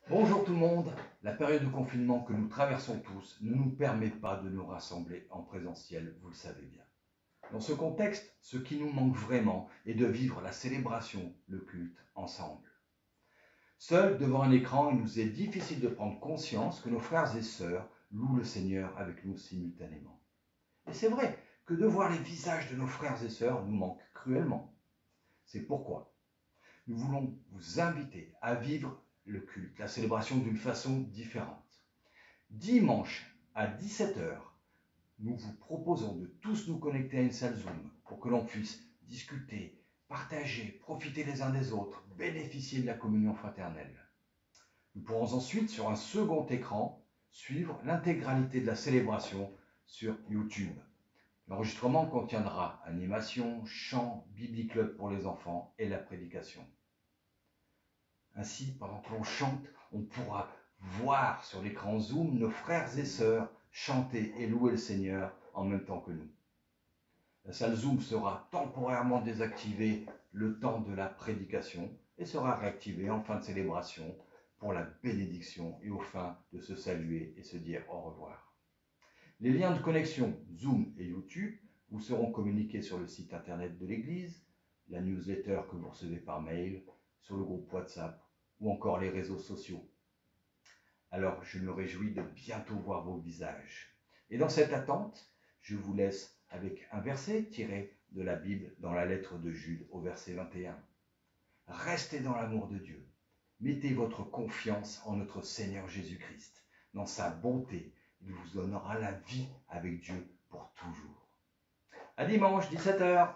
Bonjour tout le monde. La période de confinement que nous traversons tous ne nous permet pas de nous rassembler en présentiel, vous le savez bien. Dans ce contexte, ce qui nous manque vraiment est de vivre la célébration, le culte, ensemble. Seul devant un écran, il nous est difficile de prendre conscience que nos frères et sœurs louent le Seigneur avec nous simultanément. Et c'est vrai que de voir les visages de nos frères et sœurs nous manque cruellement. C'est pourquoi nous voulons vous inviter à vivre le culte, la célébration d'une façon différente. Dimanche à 17 heures, nous vous proposons de tous nous connecter à une salle Zoom pour que l'on puisse discuter, partager, profiter les uns des autres, bénéficier de la communion fraternelle. Nous pourrons ensuite, sur un second écran, suivre l'intégralité de la célébration sur YouTube. L'enregistrement contiendra animation, chant, Bible Club pour les enfants et la prédication. Ainsi, pendant que l'on chante, on pourra voir sur l'écran Zoom nos frères et sœurs chanter et louer le Seigneur en même temps que nous. La salle Zoom sera temporairement désactivée le temps de la prédication et sera réactivée en fin de célébration pour la bénédiction et au fin de se saluer et se dire au revoir. Les liens de connexion Zoom et YouTube vous seront communiqués sur le site internet de l'Église, la newsletter que vous recevez par mail, sur le groupe WhatsApp ou encore les réseaux sociaux. Alors je me réjouis de bientôt voir vos visages. Et dans cette attente, je vous laisse avec un verset tiré de la Bible dans la lettre de Jude au verset 21. Restez dans l'amour de Dieu. Mettez votre confiance en notre Seigneur Jésus-Christ. Dans sa bonté, il vous donnera la vie avec Dieu pour toujours. À dimanche, 17 h.